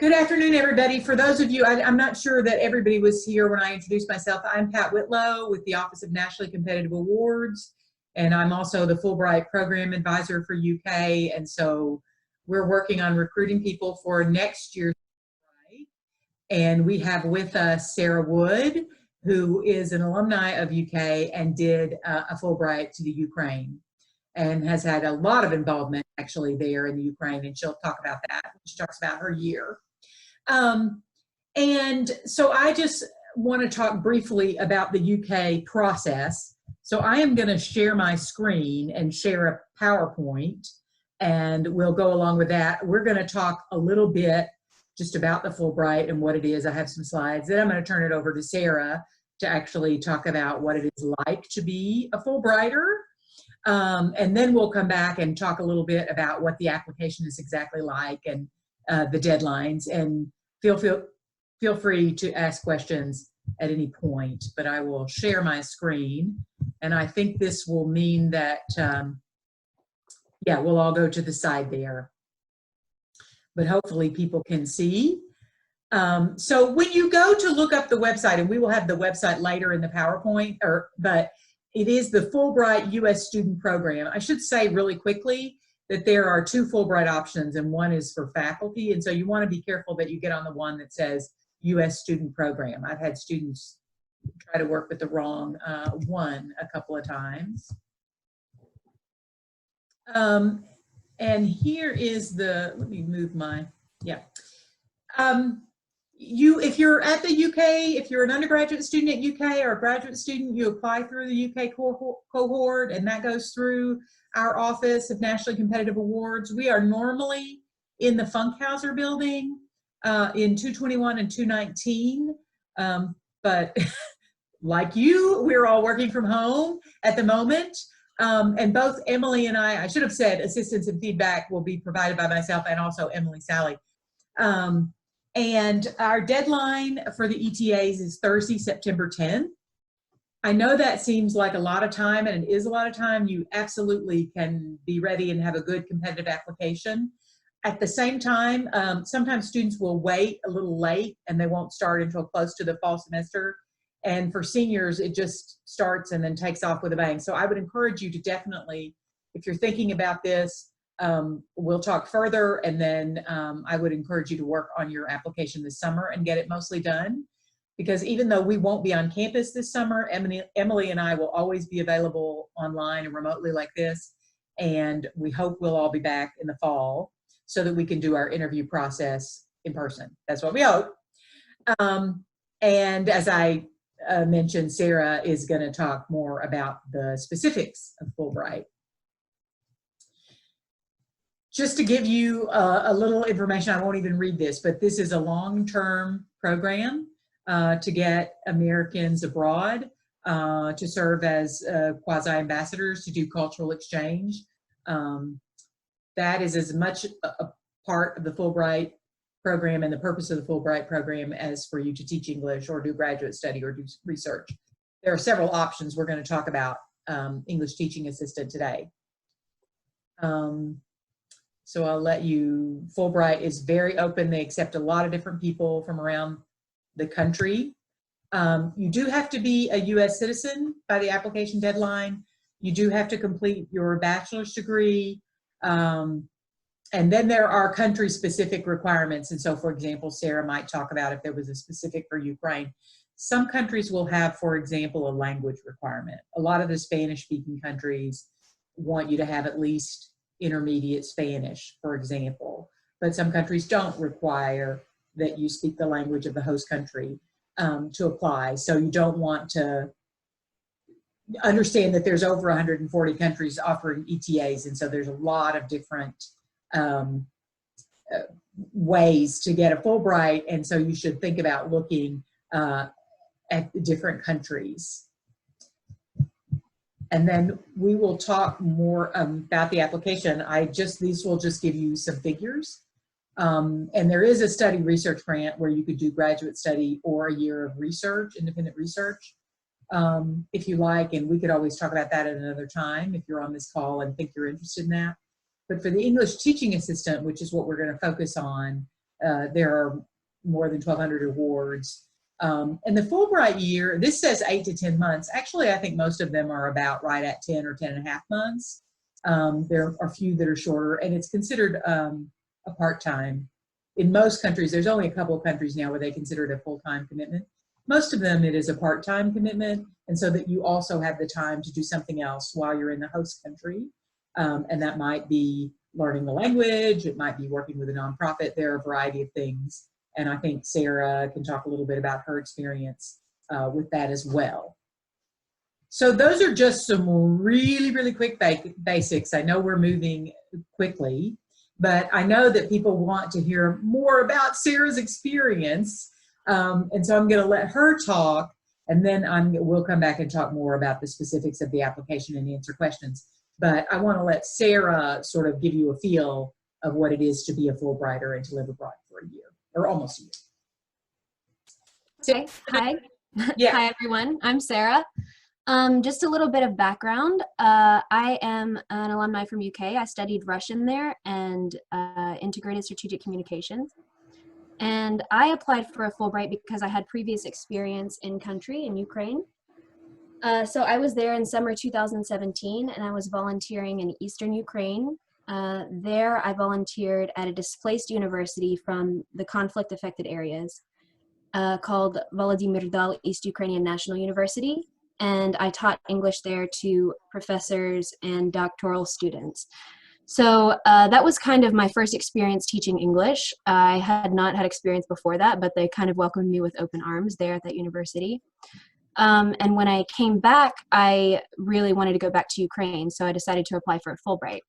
Good afternoon, everybody. For those of you, I'm not sure that everybody was here when I introduced myself. I'm Pat Whitlow with the Office of Nationally Competitive Awards, and I'm also the Fulbright Program Advisor for UK. And so we're working on recruiting people for next year's Fulbright. And we have with us Sarah Wood, who is an alumni of UK and did a Fulbright to the Ukraine, and has had a lot of involvement actually there in the Ukraine, and she'll talk about that. She talks about her year. And so I just want to talk briefly about the UK process. So I am going to share my screen and share a PowerPoint, and we'll go along with that. We're going to talk a little bit just about the Fulbright and what it is. I have some slides. Then I'm going to turn it over to Sarah to actually talk about what it is like to be a Fulbrighter. And then we'll come back and talk a little bit about what the application is exactly like and the deadlines. And feel free to ask questions at any point, but I will share my screen. And I think this will mean that, yeah, we'll all go to the side there. But hopefully people can see. So when you go to look up the website, and we will have the website later in the PowerPoint, but it is the Fulbright U.S. Student Program. I should say really quickly that there are two Fulbright options, and one is for faculty, and so you want to be careful that you get on the one that says U.S. Student Program. I've had students try to work with the wrong one a couple of times. And here is the, let me move my, yeah. If you're at the UK, if you're an undergraduate student at UK or a graduate student, you apply through the UK cohort, and that goes through our Office of Nationally Competitive Awards. We are normally in the Funkhauser building in 221 and 219, but like you, we're all working from home at the moment. And both Emily and I should have said assistance and feedback will be provided by myself and also Emily Sally. And our deadline for the ETAs is Thursday, September 10th. I know that seems like a lot of time, and it is a lot of time. You absolutely can be ready and have a good competitive application. At the same time, sometimes students will wait a little late and they won't start until close to the fall semester. And for seniors, it just starts and then takes off with a bang. So I would encourage you to definitely, if you're thinking about this, we'll talk further, and then I would encourage you to work on your application this summer and get it mostly done. Because even though we won't be on campus this summer, Emily and I will always be available online and remotely like this, and we hope we'll all be back in the fall so that we can do our interview process in person. That's what we hope. And as I mentioned, Sarah is going to talk more about the specifics of Fulbright. Just to give you a little information, I won't even read this, but this is a long-term program to get Americans abroad to serve as quasi-ambassadors to do cultural exchange. That is as much a part of the Fulbright program and the purpose of the Fulbright program as for you to teach English or do graduate study or do research. There are several options. We're going to talk about English teaching assistant today. So I'll let you, Fulbright is very open. They accept a lot of different people from around the country. You do have to be a US citizen by the application deadline. You do have to complete your bachelor's degree. And then there are country specific requirements. And so, for example, Sarah might talk about if there was a specific for Ukraine. Some countries will have, for example, a language requirement. A lot of the Spanish speaking countries want you to have at least intermediate Spanish, for example, but some countries don't require that you speak the language of the host country to apply. So you don't want to understand that there's over 140 countries offering ETAs, and so there's a lot of different ways to get a Fulbright, and so you should think about looking at the different countries. And then we will talk more about the application. These will just give you some figures. And there is a study research grant where you could do graduate study or a year of research, independent research, if you like, and we could always talk about that at another time if you're on this call and think you're interested in that. But for the English teaching assistant, which is what we're going to focus on, there are more than 1,200 awards. And the Fulbright year, this says 8 to 10 months. Actually, I think most of them are about right at 10 or 10 and a half months. There are a few that are shorter, and it's considered a part-time. In most countries, there's only a couple of countries now where they consider it a full-time commitment. Most of them, it is a part-time commitment, and so that you also have the time to do something else while you're in the host country. And that might be learning the language, it might be working with a nonprofit. There are a variety of things. And I think Sarah can talk a little bit about her experience with that as well. So those are just some really, really quick basics. I know we're moving quickly, but I know that people want to hear more about Sarah's experience. And so I'm going to let her talk, and then we'll come back and talk more about the specifics of the application and answer questions. But I want to let Sarah sort of give you a feel of what it is to be a Fulbrighter and to live abroad for a year, or almost a year. Okay. Hi. Yeah. Hi, everyone. I'm Sarah. Just a little bit of background. I am an alumni from UK. I studied Russian there and integrated strategic communications. And I applied for a Fulbright because I had previous experience in country in Ukraine. So I was there in summer 2017, and I was volunteering in Eastern Ukraine. There, I volunteered at a displaced university from the conflict-affected areas called Volodymyr Dal East Ukrainian National University. And I taught English there to professors and doctoral students. So that was kind of my first experience teaching English. I had not had experience before that, but they kind of welcomed me with open arms there at that university. And when I came back, I really wanted to go back to Ukraine, so I decided to apply for a Fulbright.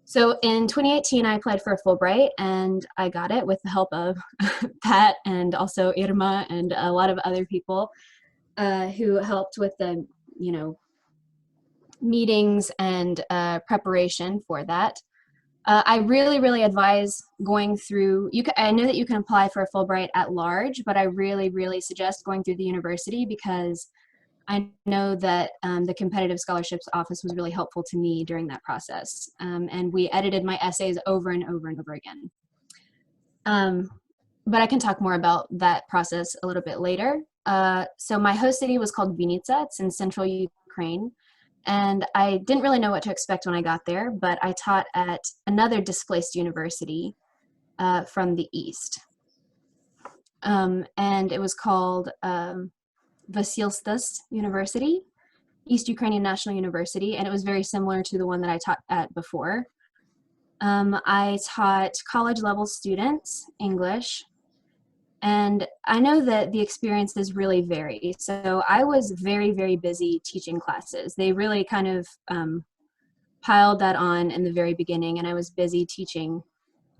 So in 2018, I applied for a Fulbright, and I got it with the help of Pat and also Irma and a lot of other people who helped with the, meetings and preparation for that. I really, really advise going through, I know that you can apply for a Fulbright at large, but I really, really suggest going through the university because I know that the Competitive Scholarships Office was really helpful to me during that process. And we edited my essays over and over and over again. But I can talk more about that process a little bit later. So my host city was called Vinnytsia. It's in central Ukraine. And I didn't really know what to expect when I got there, but I taught at another displaced university from the east. And it was called Vasilstas University, East Ukrainian National University, and it was very similar to the one that I taught at before. I taught college-level students English, and I know that the experiences really vary. So I was very, very busy teaching classes. They really kind of piled that on in the very beginning, and I was busy teaching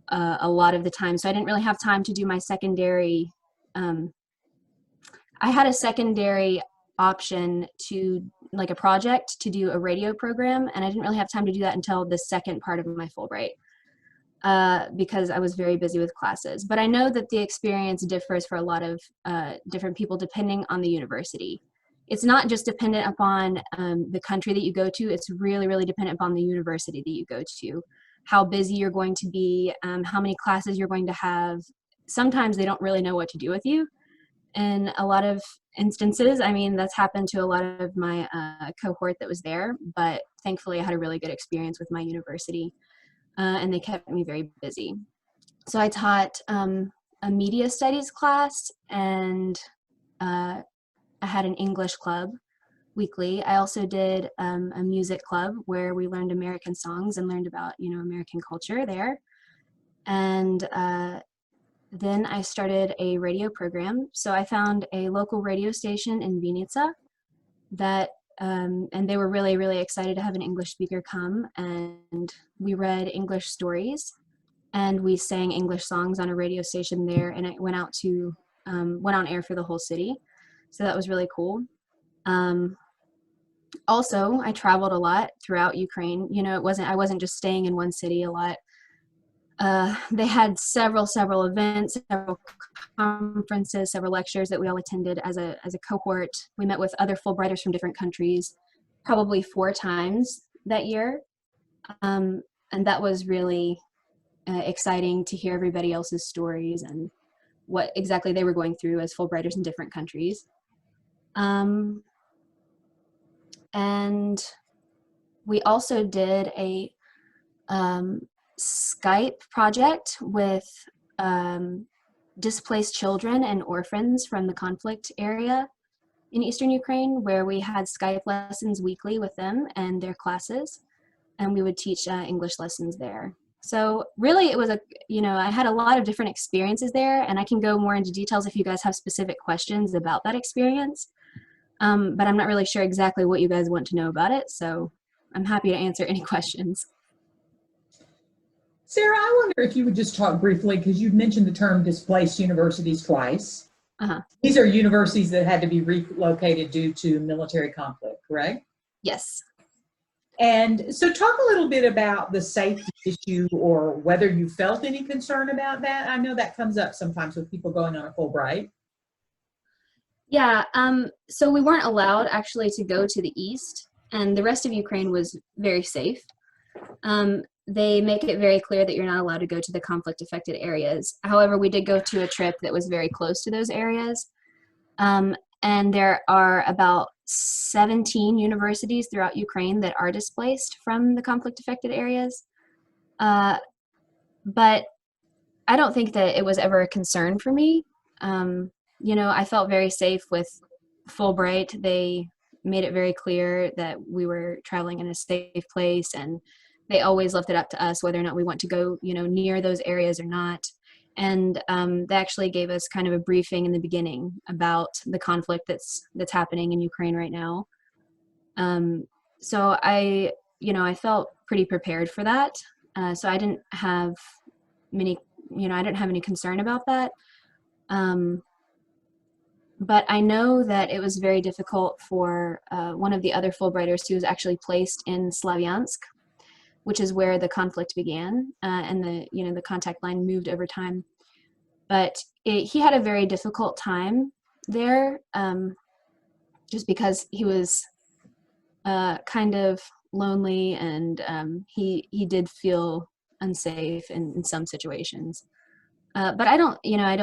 a lot of the time. So I didn't really have time to do my secondary. I had a secondary option to, like a project, to do a radio program, and I didn't really have time to do that until the second part of my Fulbright. Because I was very busy with classes. But I know that the experience differs for a lot of different people depending on the university. It's not just dependent upon the country that you go to, it's really, really dependent upon the university that you go to. How busy you're going to be, how many classes you're going to have. Sometimes they don't really know what to do with you. In a lot of instances, I mean, that's happened to a lot of my cohort that was there, but thankfully I had a really good experience with my university. And they kept me very busy. So I taught a media studies class, and I had an English club weekly. I also did a music club where we learned American songs and learned about, American culture there. And then I started a radio program. So I found a local radio station in Vinnytsia that and they were really, really excited to have an English speaker come, and we read English stories and we sang English songs on a radio station there, and it went on air for the whole city. So that was really cool. Also, I traveled a lot throughout Ukraine. I wasn't just staying in one city a lot. They had several events, several conferences, several lectures that we all attended as a cohort. We met with other Fulbrighters from different countries, probably 4 times that year. And that was really exciting to hear everybody else's stories and what exactly they were going through as Fulbrighters in different countries. And we also did a Skype project with displaced children and orphans from the conflict area in Eastern Ukraine, where we had Skype lessons weekly with them and their classes, and we would teach English lessons there. So really it was I had a lot of different experiences there, and I can go more into details if you guys have specific questions about that experience. But I'm not really sure exactly what you guys want to know about it, so I'm happy to answer any questions. Sarah, I wonder if you would just talk briefly, because you've mentioned the term displaced universities twice. Uh-huh. These are universities that had to be relocated due to military conflict, correct? Yes. And so talk a little bit about the safety issue, or whether you felt any concern about that. I know that comes up sometimes with people going on a Fulbright. Yeah, so we weren't allowed actually to go to the east, and the rest of Ukraine was very safe. They make it very clear that you're not allowed to go to the conflict-affected areas. However, we did go to a trip that was very close to those areas, and there are about 17 universities throughout Ukraine that are displaced from the conflict-affected areas. But I don't think that it was ever a concern for me. I felt very safe with Fulbright. They made it very clear that we were traveling in a safe place, and they always left it up to us whether or not we want to go, near those areas or not. And they actually gave us kind of a briefing in the beginning about the conflict that's happening in Ukraine right now. So I felt pretty prepared for that. So I didn't have any concern about that. But I know that it was very difficult for one of the other Fulbrighters who was actually placed in Slavyansk, which is where the conflict began, and the contact line moved over time. But he had a very difficult time there, just because he was kind of lonely, and he did feel unsafe in some situations. But I don't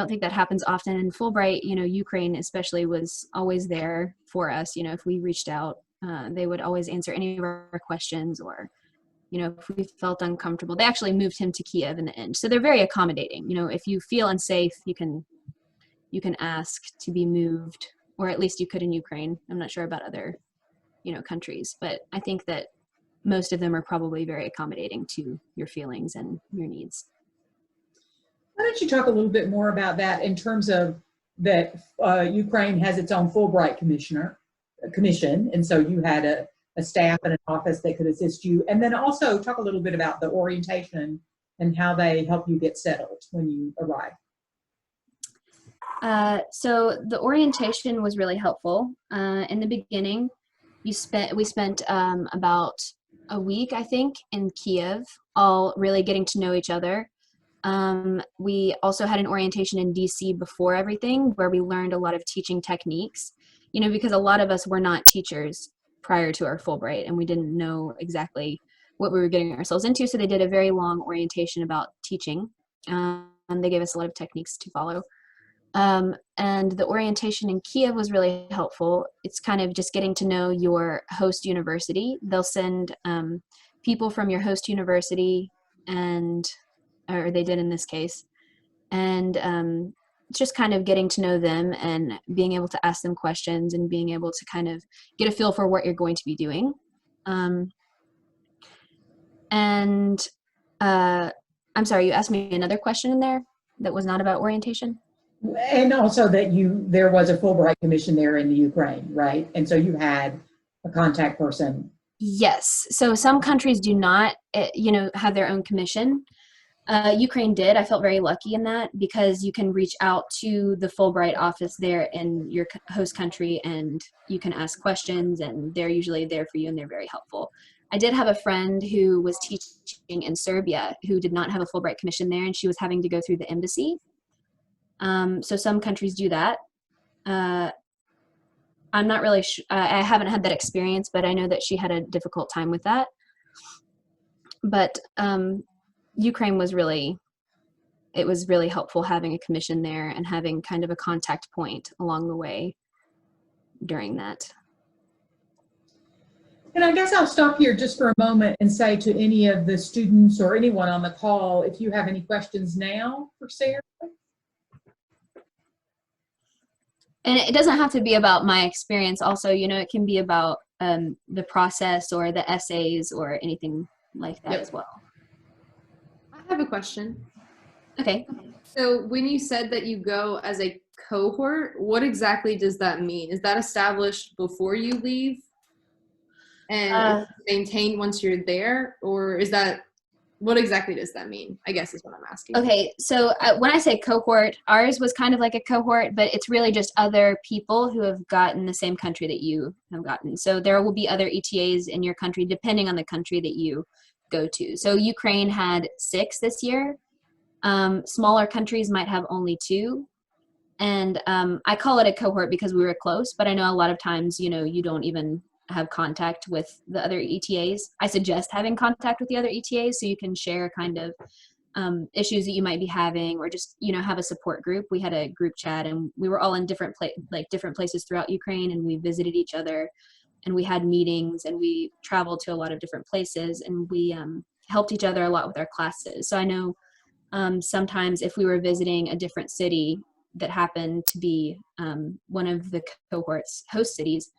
think that happens often. And Fulbright, Ukraine especially, was always there for us. If we reached out, they would always answer any of our questions, or if we felt uncomfortable. They actually moved him to Kiev in the end. So they're very accommodating. If you feel unsafe, you can ask to be moved, or at least you could in Ukraine. I'm not sure about other, countries, but I think that most of them are probably very accommodating to your feelings and your needs. Why don't you talk a little bit more about that, in terms of that Ukraine has its own Fulbright commission, and so you had a staff and an office that could assist you. And then also talk a little bit about the orientation and how they help you get settled when you arrive. So the orientation was really helpful. In the beginning, we spent about a week, I think, in Kiev, all really getting to know each other. We also had an orientation in DC before everything, where we learned a lot of teaching techniques, because a lot of us were not teachers prior to our Fulbright, and we didn't know exactly what we were getting ourselves into. So they did a very long orientation about teaching, and they gave us a lot of techniques to follow. And the orientation in Kiev was really helpful. It's kind of just getting to know your host university. They'll send people from your host university, or they did in this case, and just kind of getting to know them and being able to ask them questions and being able to kind of get a feel for what you're going to be doing. And I'm sorry, you asked me another question in there that was not about orientation? And also that there was a Fulbright commission there in the Ukraine, right? And so you had a contact person. Yes. So some countries do not, have their own commission. Ukraine did. I felt very lucky in that, because you can reach out to the Fulbright office there in your host country, and you can ask questions, and they're usually there for you, and they're very helpful. I did have a friend who was teaching in Serbia who did not have a Fulbright commission there, and she was having to go through the embassy. So some countries do that. I'm not really sure. I haven't had that experience, but I know that she had a difficult time with that. But Ukraine was really helpful having a commission there and having kind of a contact point along the way during that. And I guess I'll stop here just for a moment and say to any of the students or anyone on the call, if you have any questions now for Sarah. And it doesn't have to be about my experience also, you know, it can be about the process or the essays or anything like that as well. I have a question. Okay. So when you said that you go as a cohort, what exactly does that mean? Is that established before you leave and maintained once you're there? Or is that, what exactly does that mean? I guess is what I'm asking. Okay, so when I say cohort, ours was kind of like a cohort, but it's really just other people who have gotten the same country that you have gotten. So there will be other ETAs in your country depending on the country that you go to. So Ukraine had 6 this year. Smaller countries might have only 2. And I call it a cohort because we were close, but I know a lot of times, you know, you don't even have contact with the other ETAs. I suggest having contact with the other ETAs so you can share kind of issues that you might be having, or just, you know, have a support group. We had a group chat and we were all in different places throughout Ukraine, and we visited each other and we had meetings and we traveled to a lot of different places, and we helped each other a lot with our classes. So I know sometimes if we were visiting a different city that happened to be one of the cohort's host cities,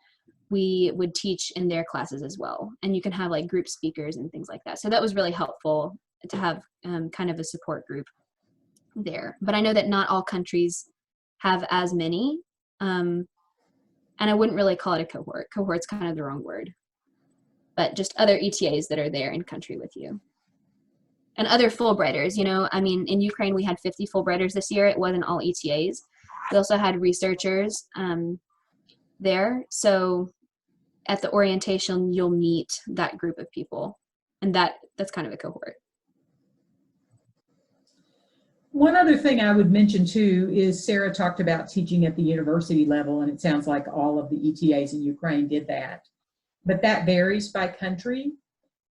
we would teach in their classes as well. And you can have like group speakers and things like that. So that was really helpful to have kind of a support group there. But I know that not all countries have as many. And I wouldn't really call it a cohort. Cohort's kind of the wrong word. But just other ETAs that are there in country with you. And other Fulbrighters, you know, I mean, in Ukraine, we had 50 Fulbrighters this year. It wasn't all ETAs. We also had researchers there. So at the orientation, you'll meet that group of people. And that's kind of a cohort. One other thing I would mention too is Sarah talked about teaching at the university level, and it sounds like all of the ETAs in Ukraine did that. But that varies by country.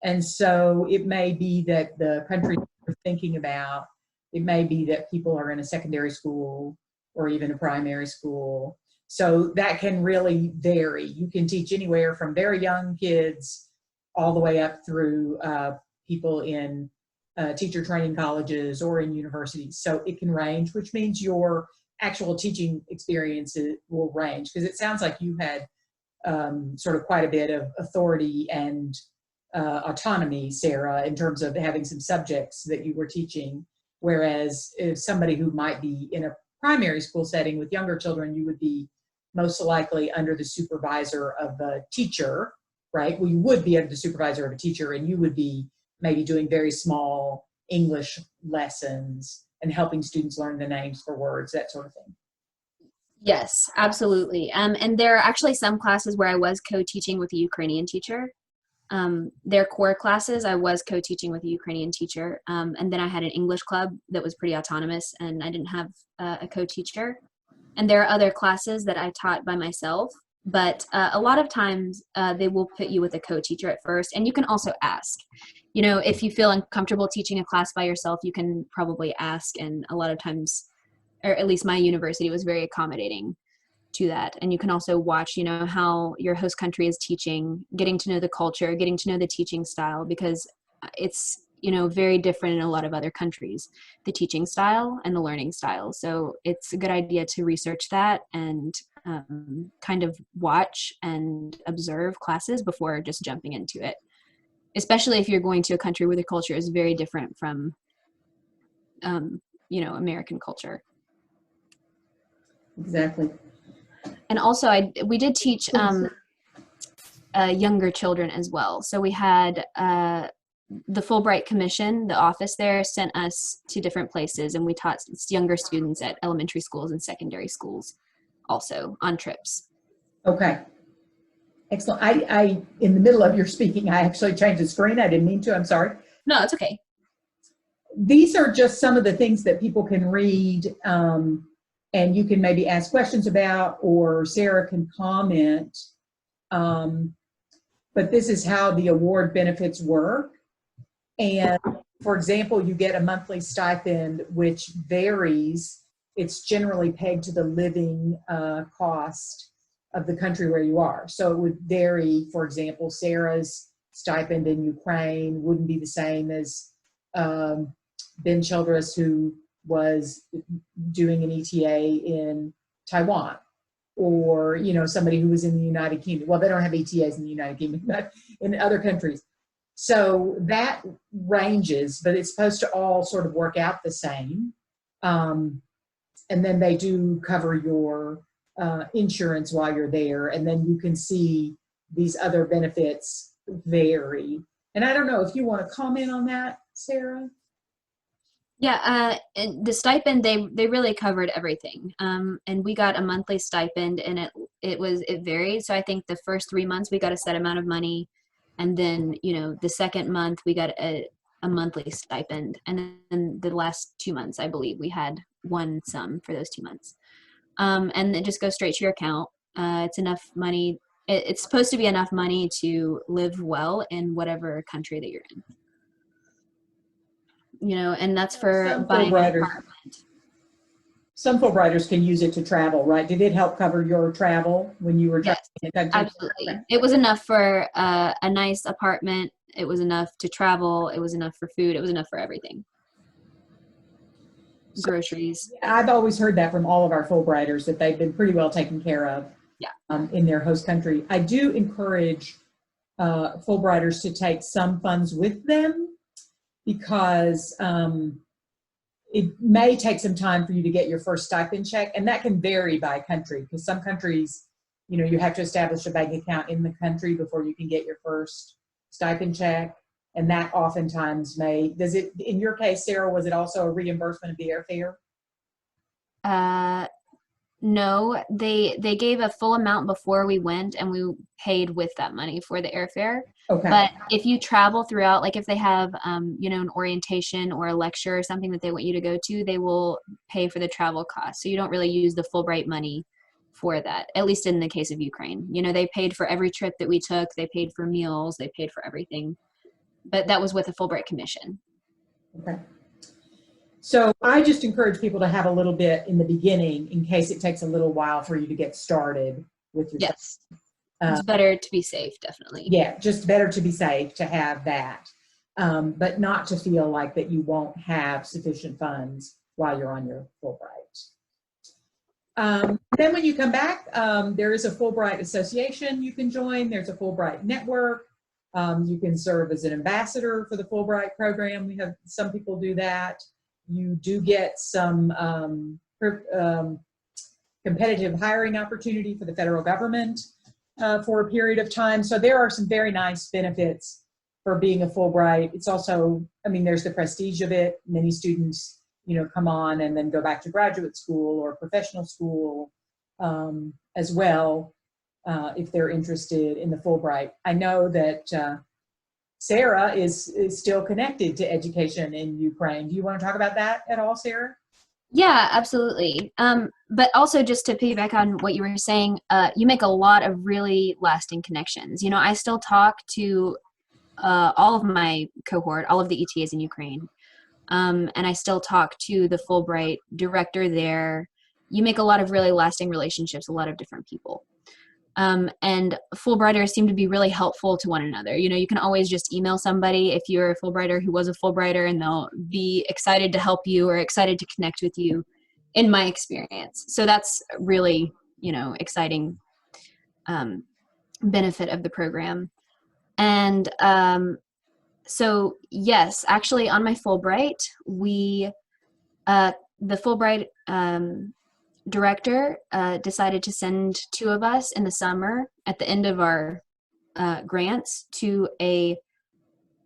And so it may be that the country you're thinking about, it may be that people are in a secondary school or even a primary school. So that can really vary. You can teach anywhere from very young kids all the way up through people in teacher training colleges or in universities. So it can range, which means your actual teaching experiences will range, because it sounds like you had sort of quite a bit of authority and autonomy, Sarah, in terms of having some subjects that you were teaching. Whereas if somebody who might be in a primary school setting with younger children, you would be most likely under the supervisor of a teacher, right? Well, you would be under the supervisor of a teacher, and you would be maybe doing very small English lessons and helping students learn the names for words, that sort of thing. Yes, absolutely. And there are actually some classes where I was co-teaching with a Ukrainian teacher. Their core classes, I was co-teaching with a Ukrainian teacher. And then I had an English club that was pretty autonomous, and I didn't have a co-teacher. And there are other classes that I taught by myself, but a lot of times they will put you with a co-teacher at first. And you can also ask, you know, if you feel uncomfortable teaching a class by yourself, you can probably ask. And a lot of times, or at least my university was very accommodating to that. And you can also watch, you know, how your host country is teaching, getting to know the culture, getting to know the teaching style, because it's, you know, very different in a lot of other countries, the teaching style and the learning style. So it's a good idea to research that and kind of watch and observe classes before just jumping into it, especially if you're going to a country where the culture is very different from, you know, American culture. Exactly. And also we did teach younger children as well. So we had the Fulbright Commission, the office there, sent us to different places, and we taught younger students at elementary schools and secondary schools also on trips. Okay. Excellent. I in the middle of your speaking, I actually changed the screen. I didn't mean to. I'm sorry. No, it's okay. These are just some of the things that people can read, and you can maybe ask questions about, or Sarah can comment. But this is how the award benefits work. And for example, you get a monthly stipend, which varies. It's generally pegged to the living cost of the country where you are. So it would vary. For example, Sarah's stipend in Ukraine wouldn't be the same as Ben Childress, who was doing an ETA in Taiwan, or somebody who was in the United Kingdom. Well, they don't have ETAs in the United Kingdom, but in other countries. So that ranges, but it's supposed to all sort of work out the same. And then they do cover your insurance while you're there, and then you can see these other benefits vary. And I don't know if you want to comment on that, Sarah. Yeah, and the stipend, they really covered everything. And we got a monthly stipend, and it varied. So I think the first 3 months we got a set amount of money, and then the second month we got a monthly stipend, and then the last 2 months I believe we had one sum for those 2 months. And it just goes straight to your account. It's enough money. It's supposed to be enough money to live well in whatever country that you're in. And that's for buying an apartment. Some Fulbrighters can use it to travel, right? Did it help cover your travel when you were traveling in the country? Absolutely. It was enough for a nice apartment. It was enough to travel. It was enough for food. It was enough for everything. Groceries. I've always heard that from all of our Fulbrighters, that they've been pretty well taken care of in their host country. I do encourage Fulbrighters to take some funds with them, because it may take some time for you to get your first stipend check, and that can vary by country, because some countries, you have to establish a bank account in the country before you can get your first stipend check, and that oftentimes does it, in your case, Sarah, was it also a reimbursement of the airfare? No, they gave a full amount before we went, and we paid with that money for the airfare. Okay. But if you travel throughout, like if they have, an orientation or a lecture or something that they want you to go to, they will pay for the travel costs. So you don't really use the Fulbright money for that, at least in the case of Ukraine. They paid for every trip that we took. They paid for meals. They paid for everything. But that was with a Fulbright commission. Okay. So I just encourage people to have a little bit in the beginning, in case it takes a little while for you to get started with your. Yes. It's better to be safe, definitely. Yeah, just better to be safe to have that, but not to feel like that you won't have sufficient funds while you're on your Fulbright. Then when you come back, there is a Fulbright association you can join. There's a Fulbright network. You can serve as an ambassador for the Fulbright program. We have some people do that. You do get some competitive hiring opportunity for the federal government for a period of time. So there are some very nice benefits for being a Fulbright. It's also, there's the prestige of it. Many students, come on and then go back to graduate school or professional school as well, if they're interested in the Fulbright. I know that Sarah is still connected to education in Ukraine. Do you want to talk about that at all, Sarah? Yeah, absolutely. But also, just to piggyback on what you were saying, you make a lot of really lasting connections. I still talk to all of my cohort, all of the ETAs in Ukraine. And I still talk to the Fulbright director there. You make a lot of really lasting relationships, a lot of different people. And Fulbrighters seem to be really helpful to one another. You can always just email somebody if you're a Fulbrighter who was a Fulbrighter, and they'll be excited to help you or excited to connect with you, in my experience. So that's really, exciting benefit of the program. And so, yes, actually on my Fulbright, the Fulbright director decided to send 2 of us in the summer at the end of our grants to a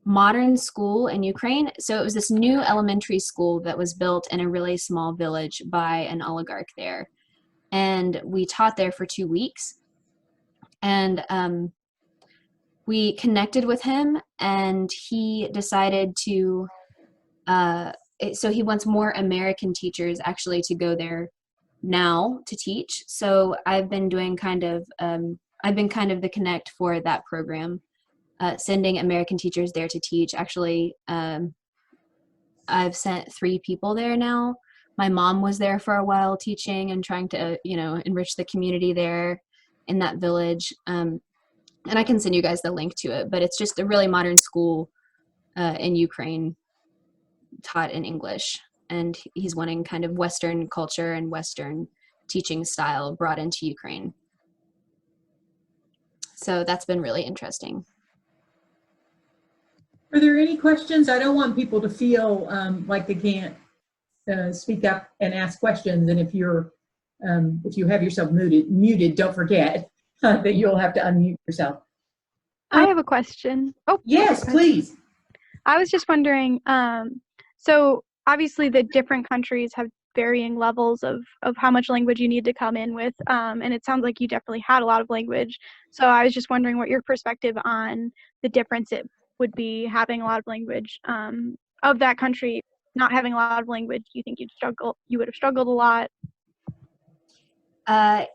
modern school in Ukraine. So it was this new elementary school that was built in a really small village by an oligarch there. And we taught there for 2 weeks. And we connected with him, and he decided to, so he wants more American teachers actually to go there now to teach. So I've been doing kind of the connect for that program, sending American teachers there to teach. Actually, I've sent 3 people there now. My mom was there for a while teaching and trying to, enrich the community there in that village. And I can send you guys the link to it, but it's just a really modern school in Ukraine taught in English. And he's wanting kind of Western culture and Western teaching style brought into Ukraine. So that's been really interesting. Are there any questions? I don't want people to feel like they can't speak up and ask questions. And if you have yourself muted, don't forget that you'll have to unmute yourself. I have a question. Oh, yes, please. I was just wondering, so obviously the different countries have varying levels of how much language you need to come in with, and it sounds like you definitely had a lot of language. So I was just wondering what your perspective on the difference it would be having a lot of language of that country, not having a lot of language. Do you think you would have struggled a lot?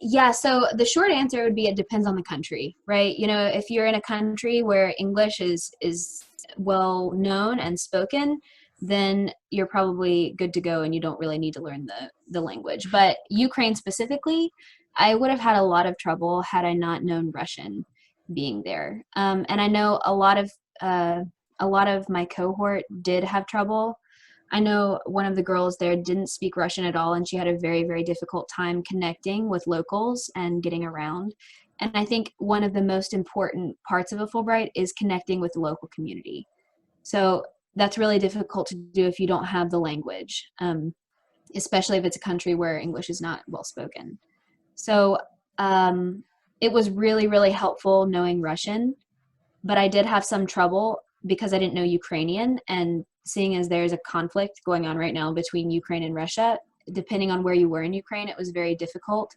Yeah, so the short answer would be it depends on the country, right? If you're in a country where English is well known and spoken, then you're probably good to go and you don't really need to learn the language. But Ukraine specifically, I would have had a lot of trouble had I not known Russian being there. And I know a lot of my cohort did have trouble. I know one of the girls there didn't speak Russian at all, and she had a very, very difficult time connecting with locals and getting around. And I think one of the most important parts of a Fulbright is connecting with the local community. So that's really difficult to do if you don't have the language, especially if it's a country where English is not well spoken. So it was really, really helpful knowing Russian, but I did have some trouble because I didn't know Ukrainian, and seeing as there's a conflict going on right now between Ukraine and Russia, depending on where you were in Ukraine, it was very difficult.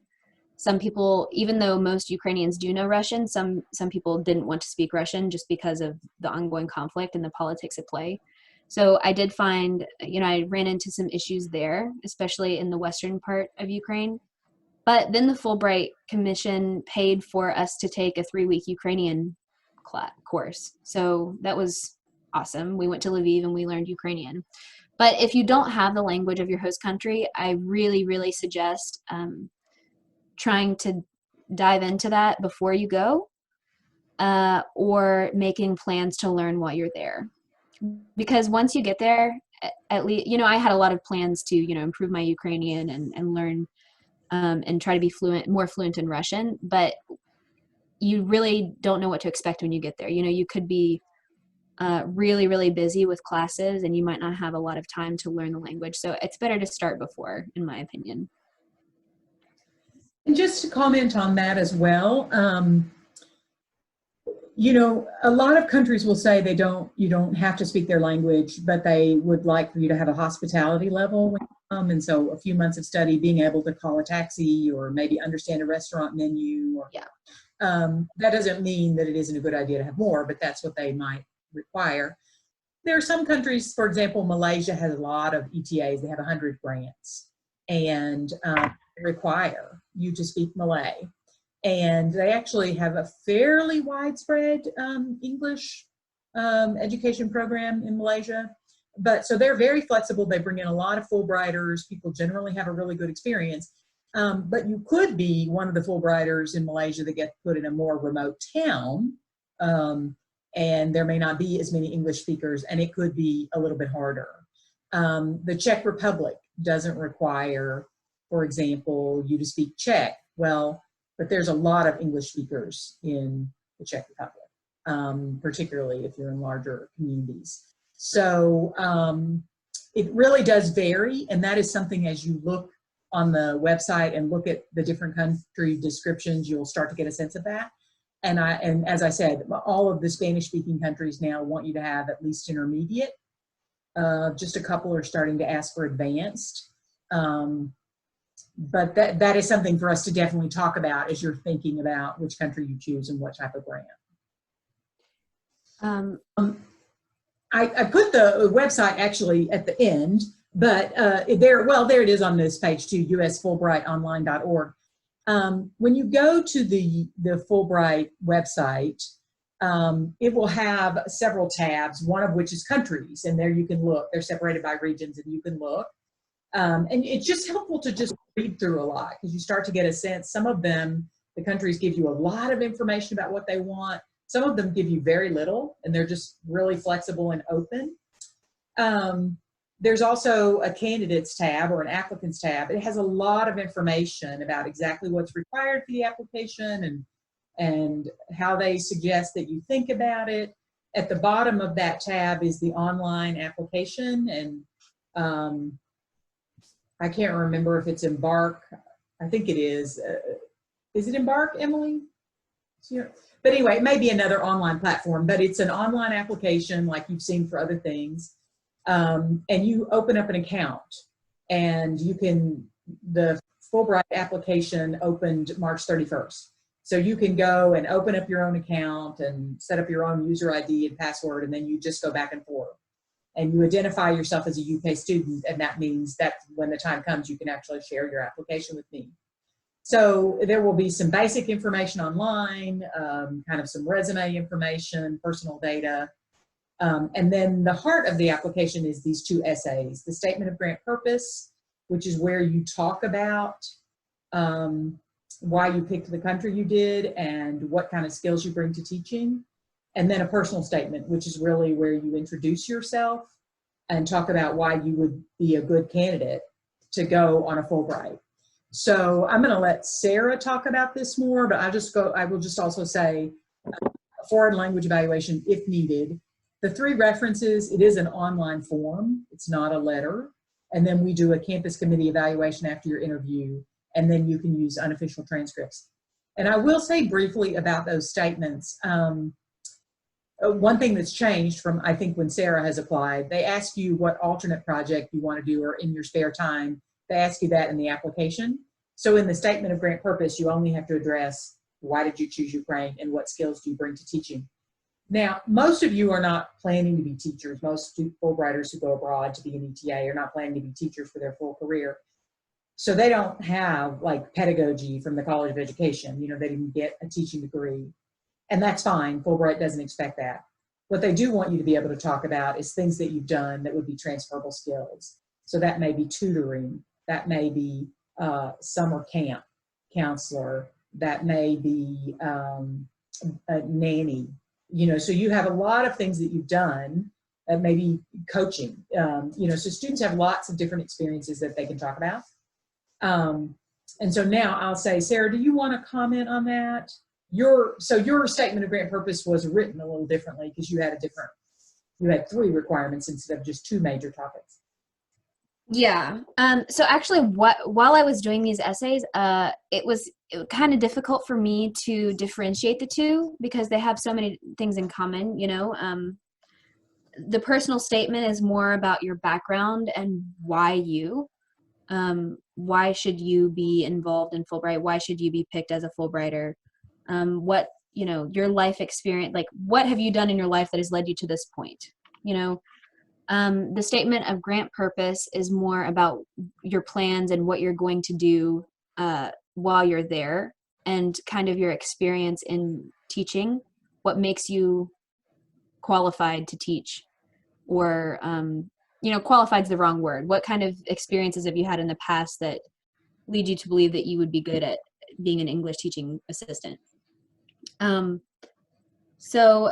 Some people, even though most Ukrainians do know Russian, some people didn't want to speak Russian just because of the ongoing conflict and the politics at play. So I did find, I ran into some issues there, especially in the western part of Ukraine. But then the Fulbright Commission paid for us to take a 3-week Ukrainian course. So that was awesome. We went to Lviv and we learned Ukrainian. But if you don't have the language of your host country, I really, really suggest trying to dive into that before you go, or making plans to learn while you're there. Because once you get there, at least, I had a lot of plans to, improve my Ukrainian and learn and try to be more fluent in Russian, but you really don't know what to expect when you get there. You could be really, really busy with classes and you might not have a lot of time to learn the language. So it's better to start before, in my opinion. And just to comment on that as well, a lot of countries will say you don't have to speak their language, but they would like for you to have a hospitality level when you come. And so a few months of study, being able to call a taxi or maybe understand a restaurant menu. That doesn't mean that it isn't a good idea to have more, but that's what they might require. There are some countries, for example, Malaysia has a lot of ETAs. They have 100 grants and require you to speak Malay. And they actually have a fairly widespread English education program in Malaysia. But so they're very flexible. They bring in a lot of Fulbrighters. People generally have a really good experience. But you could be one of the Fulbrighters in Malaysia that get put in a more remote town. And there may not be as many English speakers, and it could be a little bit harder. The Czech Republic doesn't require, for example, you to speak Czech. Well, but there's a lot of English speakers in the Czech Republic, particularly if you're in larger communities. So it really does vary, and that is something as you look on the website and look at the different country descriptions, you'll start to get a sense of that. And as I said, all of the Spanish-speaking countries now want you to have at least intermediate. Just a couple are starting to ask for advanced. But that is something for us to definitely talk about as you're thinking about which country you choose and what type of grant. I put the website actually at the end, but there it is on this page too, usfulbrightonline.org. When you go to the Fulbright website, it will have several tabs, one of which is countries, and there you can look. They're separated by regions, and you can look. And it's just helpful to just read through a lot, because you start to get a sense. Some of them, the countries give you a lot of information about what they want. Some of them give you very little, and they're just really flexible and open. There's also a candidates tab or an applicants tab. It has a lot of information about exactly what's required for the application and how they suggest that you think about it. At the bottom of that tab is the online application, and I can't remember if it's Embark. I think it is. Is it Embark, Emily? Yeah. But anyway, it may be another online platform, but it's an online application like you've seen for other things. And you open up an account, and you can, the Fulbright application opened March 31st. So you can go and open up your own account and set up your own user ID and password, and then you just go back and forth. And you identify yourself as a UK student, and that means that when the time comes, you can actually share your application with me. So there will be some basic information online, kind of some resume information, personal data. And then the heart of the application is these two essays, the statement of grant purpose, which is where you talk about why you picked the country you did and what kind of skills you bring to teaching. And then a personal statement, which is really where you introduce yourself and talk about why you would be a good candidate to go on a Fulbright. So I'm going to let Sarah talk about this more, but I will just also say foreign language evaluation if needed. The 3 references, it is an online form. It's not a letter. And then we do a campus committee evaluation after your interview, and then you can use unofficial transcripts. And I will say briefly about those statements. One thing that's changed from, I think, when Sarah has applied, they ask you what alternate project you want to do or in your spare time. They ask you that in the application. So in the statement of grant purpose, you only have to address why did you choose Ukraine and what skills do you bring to teaching. Now, most of you are not planning to be teachers. Most Fulbrighters who go abroad to be an ETA are not planning to be teachers for their full career. So they don't have like pedagogy from the College of Education. You know, they didn't get a teaching degree. And that's fine. Fulbright doesn't expect that. What they do want you to be able to talk about is things that you've done that would be transferable skills. So that may be tutoring. That may be summer camp counselor. That may be a nanny. You know, so you have a lot of things that you've done, maybe coaching. You know, so students have lots of different experiences that they can talk about. And so now I'll say, Sarah, do you want to comment on that? Your statement of grant purpose was written a little differently because you had you had 3 requirements instead of just 2 major topics. Yeah. So actually, while I was doing these essays, it was kind of difficult for me to differentiate the 2 because they have so many things in common. You know, the personal statement is more about your background and why you. Why should you be involved in Fulbright? Why should you be picked as a Fulbrighter? What, you know, your life experience, like what have you done in your life that has led you to this point? You know, the statement of grant purpose is more about your plans and what you're going to do while you're there and kind of your experience in teaching, what makes you qualified to teach, or you know, qualified is the wrong word. What kind of experiences have you had in the past that lead you to believe that you would be good at being an English teaching assistant? So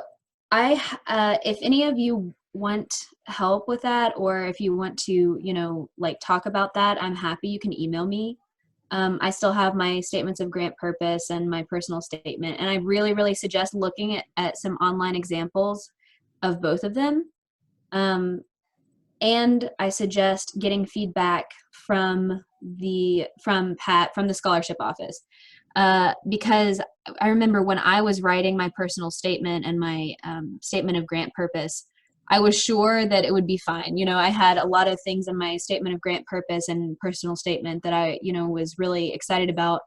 if any of you want help with that, or if you want to, you know, like talk about that, I'm happy. You can email me. I still have my statements of grant purpose and my personal statement. And I really, really suggest looking at some online examples of both of them. And I suggest getting feedback from Pat from the scholarship office, because I remember when I was writing my personal statement and my statement of grant purpose, I was sure that it would be fine. You know, I had a lot of things in my statement of grant purpose and personal statement that I, you know, was really excited about.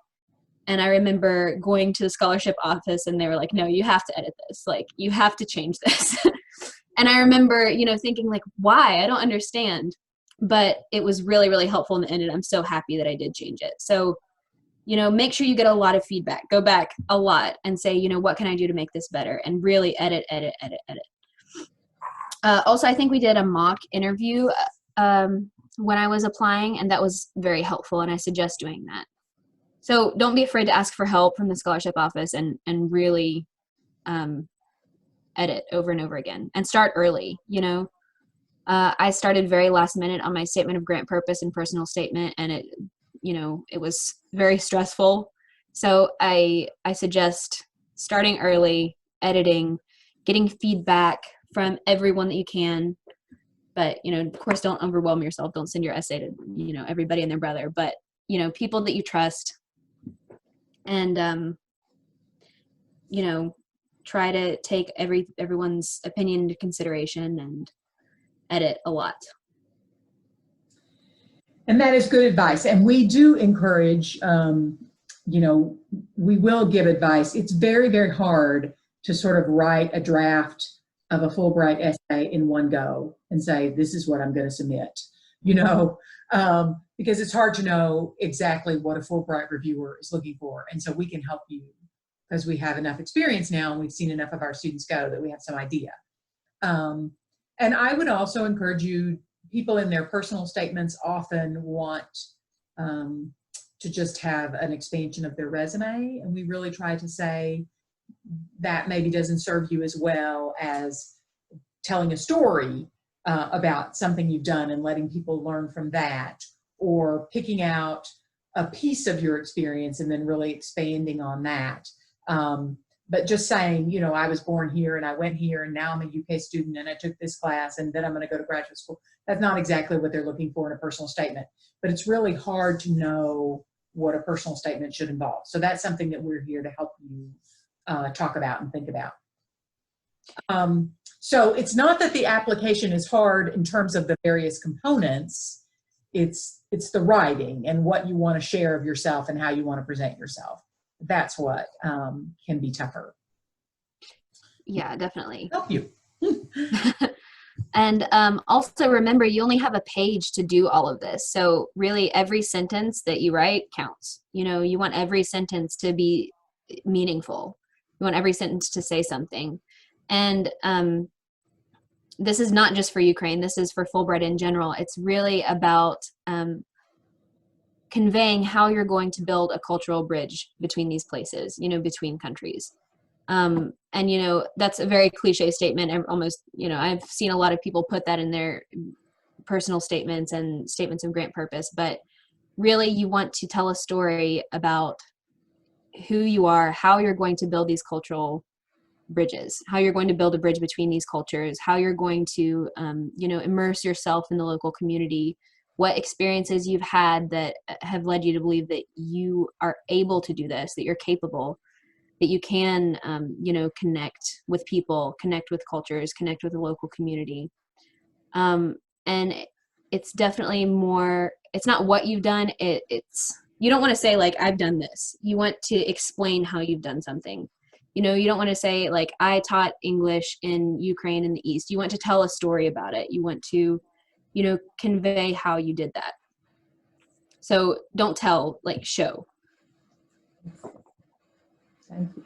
And I remember going to the scholarship office and they were like, no, you have to edit this. Like, you have to change this. And I remember, you know, thinking like, why? I don't understand. But it was really, really helpful in the end. And I'm so happy that I did change it. So you know, make sure you get a lot of feedback. Go back a lot and say, you know, what can I do to make this better? And really edit. Also, I think we did a mock interview when I was applying, and that was very helpful, and I suggest doing that. So don't be afraid to ask for help from the scholarship office, and really edit over and over again, and start early, you know. I started very last minute on my statement of grant purpose and personal statement, and it, you know, it was very stressful. So I suggest starting early, editing, getting feedback from everyone that you can. But, you know, of course, don't overwhelm yourself. Don't send your essay to, you know, everybody and their brother, but, you know, people that you trust, and, you know, try to take everyone's opinion into consideration and edit a lot. And that is good advice. And we do encourage, you know, we will give advice. It's very, very hard to sort of write a draft of a Fulbright essay in one go and say, this is what I'm going to submit, you know, because it's hard to know exactly what a Fulbright reviewer is looking for. And so we can help you because we have enough experience now and we've seen enough of our students go that we have some idea. And I would also encourage you, people in their personal statements often want to just have an expansion of their resume. And we really try to say that maybe doesn't serve you as well as telling a story about something you've done and letting people learn from that, or picking out a piece of your experience and then really expanding on that. But just saying, you know, I was born here and I went here and now I'm a UK student and I took this class and then I'm going to go to graduate school. That's not exactly what they're looking for in a personal statement, but it's really hard to know what a personal statement should involve. So that's something that we're here to help you talk about and think about. So it's not that the application is hard in terms of the various components. It's the writing and what you want to share of yourself and how you want to present yourself. That's what can be tougher. Yeah, definitely. Help you. And also remember, you only have a page to do all of this. So really every sentence that you write counts. You know, you want every sentence to be meaningful. You want every sentence to say something. And this is not just for Ukraine. This is for Fulbright in general. It's really about conveying how you're going to build a cultural bridge between these places, you know, between countries. And, you know, that's a very cliche statement. And almost, you know, I've seen a lot of people put that in their personal statements and statements of grant purpose, but really you want to tell a story about who you are, how you're going to build these cultural bridges, how you're going to build a bridge between these cultures, how you're going to, you know, immerse yourself in the local community, what experiences you've had that have led you to believe that you are able to do this, that you're capable, that you can, you know, connect with people, connect with cultures, connect with the local community. And it's definitely more, it's not what you've done. It's, you don't want to say like, I've done this. You want to explain how you've done something. You know, you don't want to say like, I taught English in Ukraine in the East. You want to tell a story about it. You want to, you know, convey how you did that. So don't tell, like show. Thank you.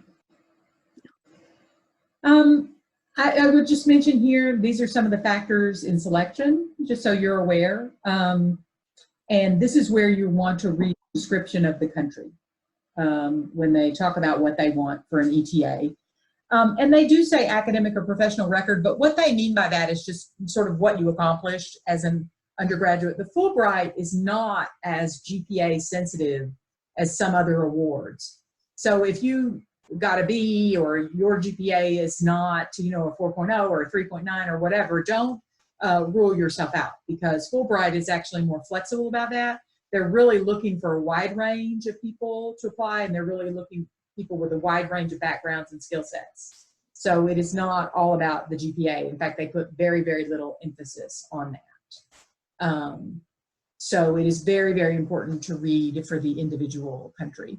I would just mention here, these are some of the factors in selection, just so you're aware. And this is where you want to read the description of the country when they talk about what they want for an ETA. And they do say academic or professional record, but what they mean by that is just sort of what you accomplished as an undergraduate. The Fulbright is not as GPA sensitive as some other awards. So if you got a B or your GPA is not, you know, a 4.0 or a 3.9 or whatever, don't rule yourself out, because Fulbright is actually more flexible about that. They're really looking for a wide range of people to apply, and they're really looking people with a wide range of backgrounds and skill sets. So it is not all about the GPA. In fact, they put very, very little emphasis on that. So it is very, very important to read for the individual country.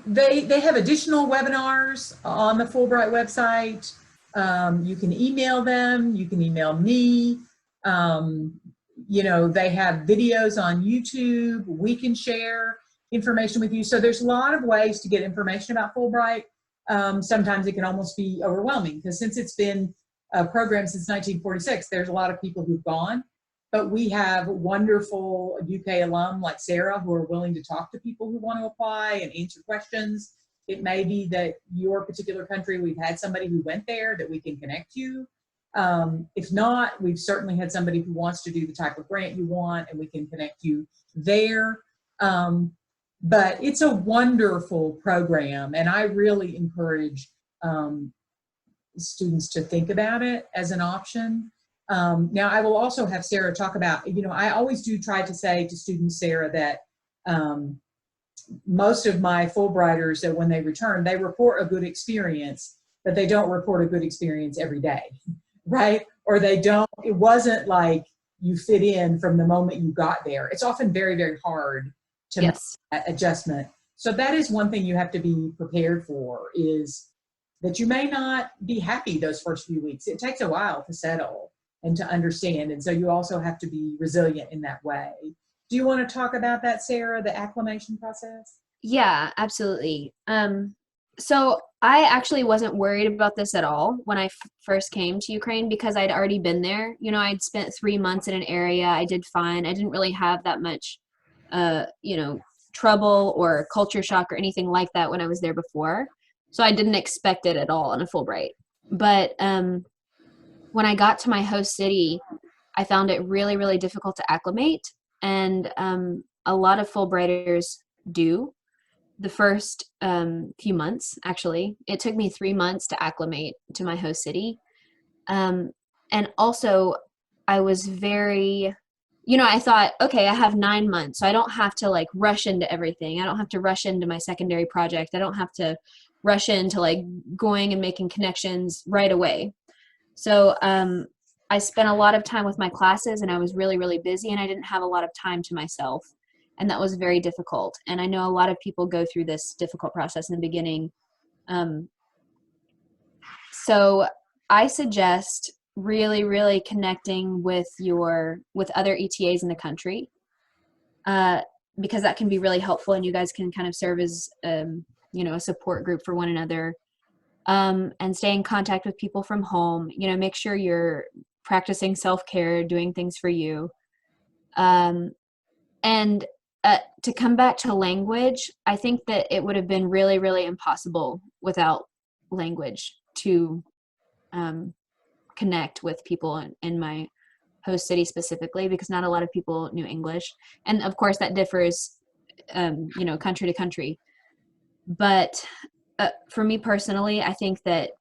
They have additional webinars on the Fulbright website. You can email them. You can email me. You know, they have videos on YouTube. We can share information with you. So there's a lot of ways to get information about Fulbright. Sometimes it can almost be overwhelming because since it's been a program since 1946, there's a lot of people who've gone. But we have wonderful UK alum like Sarah who are willing to talk to people who want to apply and answer questions. It may be that your particular country, we've had somebody who went there that we can connect you. If not, we've certainly had somebody who wants to do the type of grant you want and we can connect you there. But it's a wonderful program and I really encourage students to think about it as an option. Now I will also have Sarah talk about, you know, I always do try to say to students, Sarah, that most of my Fulbrighters that when they return, they report a good experience, but they don't report a good experience every day, right? Or they don't, it wasn't like you fit in from the moment you got there. It's often very, very hard to make that adjustment. So that is one thing you have to be prepared for is that you may not be happy those first few weeks. It takes a while to settle and to understand. And so you also have to be resilient in that way. Do you want to talk about that, Sarah, the acclimation process? Yeah, absolutely. So I actually wasn't worried about this at all when I first came to Ukraine because I'd already been there. You know, I'd spent 3 months in an area. I did fine. I didn't really have that much, you know, trouble or culture shock or anything like that when I was there before. So I didn't expect it at all on a Fulbright. But when I got to my host city, I found it really, really difficult to acclimate. And a lot of Fulbrighters do. The first few months, actually. It took me 3 months to acclimate to my host city. And also, I was very, you know, I thought, okay, I have 9 months, so I don't have to like rush into everything. I don't have to rush into my secondary project. I don't have to rush into like going and making connections right away. So I spent a lot of time with my classes and I was really, really busy and I didn't have a lot of time to myself. And that was very difficult. And I know a lot of people go through this difficult process in the beginning. So I suggest really, really connecting with other ETAs in the country because that can be really helpful and you guys can kind of serve as, you know, a support group for one another. And stay in contact with people from home, you know, make sure you're practicing self-care, doing things for you. And to come back to language, I think that it would have been really, really impossible without language to connect with people in my host city specifically, because not a lot of people knew English. And of course that differs, you know, country to country. But for me personally, I think that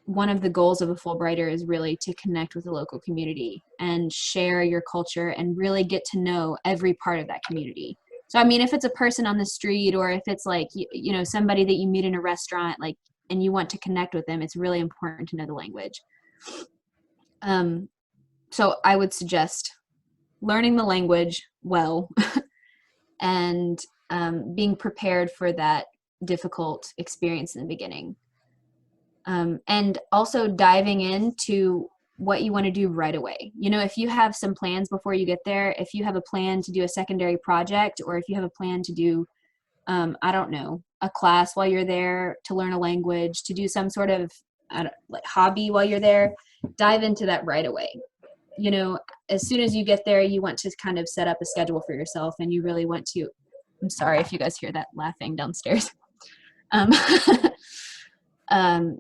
one of the goals of a Fulbrighter is really to connect with the local community and share your culture and really get to know every part of that community. So, I mean, if it's a person on the street or if it's like, you know, somebody that you meet in a restaurant, like, and you want to connect with them, it's really important to know the language. So I would suggest learning the language well and being prepared for that difficult experience in the beginning. And also diving into what you want to do right away. You know, if you have some plans before you get there, if you have a plan to do a secondary project, or if you have a plan to do, I don't know, a class while you're there, to learn a language, to do some sort of like hobby while you're there, dive into that right away. You know, as soon as you get there, you want to kind of set up a schedule for yourself, and you really want to, I'm sorry if you guys hear that laughing downstairs.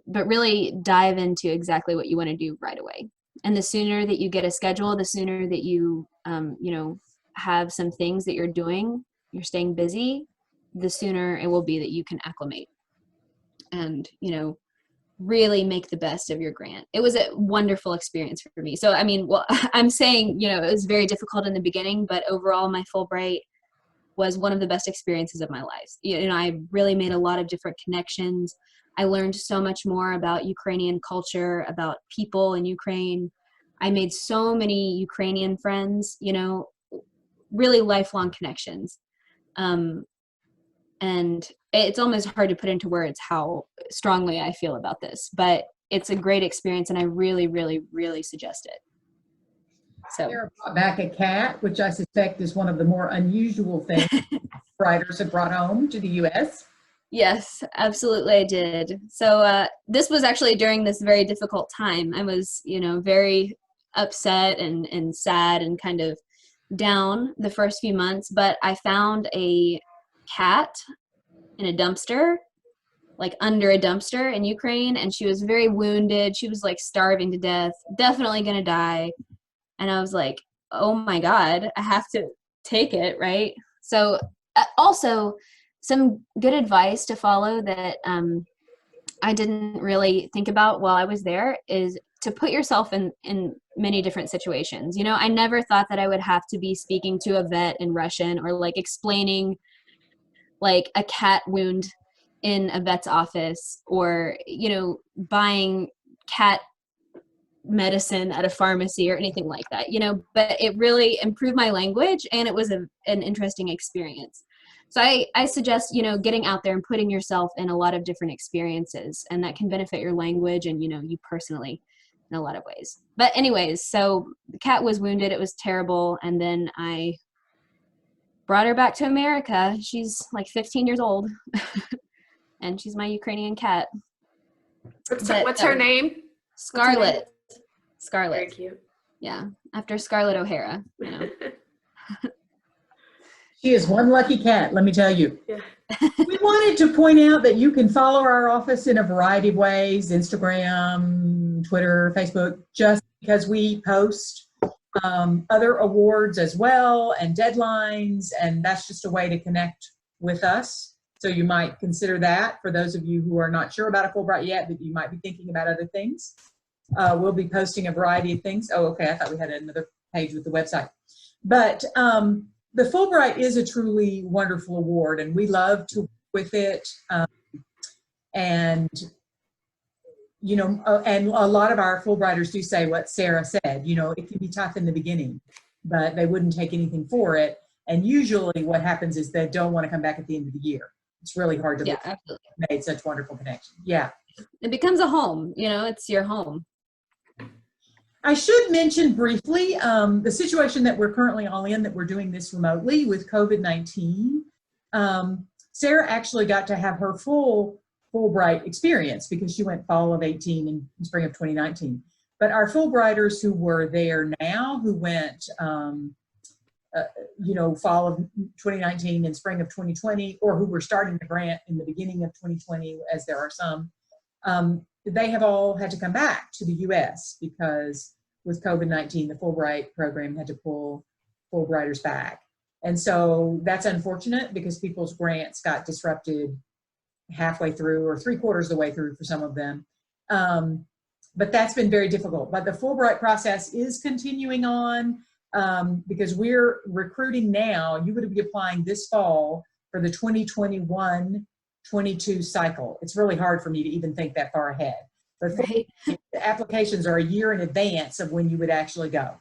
But really dive into exactly what you want to do right away. And the sooner that you get a schedule, the sooner that you, you know, have some things that you're doing, you're staying busy, the sooner it will be that you can acclimate and, you know, really make the best of your grant. It was a wonderful experience for me. So, I mean, well, I'm saying, you know, it was very difficult in the beginning, but overall my Fulbright was one of the best experiences of my life. You know, I really made a lot of different connections. I learned so much more about Ukrainian culture, about people in Ukraine. I made so many Ukrainian friends, you know, really lifelong connections. And it's almost hard to put into words how strongly I feel about this, but it's a great experience, and I really, really, really suggest it. So Sarah brought back a cat, which I suspect is one of the more unusual things writers have brought home to the U.S. yes, absolutely, I did. So this was actually during this very difficult time. I was, very upset and sad and kind of down the first few months, but I found a cat in a dumpster, like under a dumpster in Ukraine, and she was very wounded. She was like starving to death, definitely gonna die. And I was like, oh my God, I have to take it, right? So also some good advice to follow that I didn't really think about while I was there is to put yourself in many different situations. I never thought that I would have to be speaking to a vet in Russian or like explaining like a cat wound in a vet's office or, buying cat medicine at a pharmacy or anything like that, but it really improved my language, and it was an interesting experience. So I suggest, getting out there and putting yourself in a lot of different experiences, and that can benefit your language and, you personally in a lot of ways. But anyways, so the cat was wounded. It was terrible. And then I brought her back to America. She's like 15 years old and she's my Ukrainian cat. What's her name? Scarlett. Very Scarlett. cute. Yeah. After Scarlett O'Hara, She is one lucky cat, let me tell you. Yeah. We wanted to point out that you can follow our office in a variety of ways, Instagram, Twitter, Facebook, just because we post other awards as well and deadlines, and that's just a way to connect with us. So you might consider that for those of you who are not sure about a Fulbright yet, but you might be thinking about other things. We'll be posting a variety of things. Oh, okay, I thought we had another page with the website. But the Fulbright is a truly wonderful award, and we love to work with it. And a lot of our Fulbrighters do say what Sarah said, it can be tough in the beginning, but they wouldn't take anything for it. And usually what happens is they don't want to come back at the end of the year. It's really hard to absolutely. made such wonderful connection. Yeah. It becomes a home, it's your home. I should mention briefly the situation that we're currently all in, that we're doing this remotely with COVID-19. Sarah actually got to have her full Fulbright experience because she went fall of 18 and spring of 2019. But our Fulbrighters who were there now, who went, fall of 2019 and spring of 2020, or who were starting the grant in the beginning of 2020, as there are some, they have all had to come back to the U.S. because with COVID-19, the Fulbright program had to pull Fulbrighters back. And so that's unfortunate because people's grants got disrupted halfway through or 3/4 of the way through for some of them. But that's been very difficult. But the Fulbright process is continuing on because we're recruiting now. You would be applying this fall for the 2021-22 cycle. It's really hard for me to even think that far ahead. But Right. the applications are a year in advance of when you would actually go.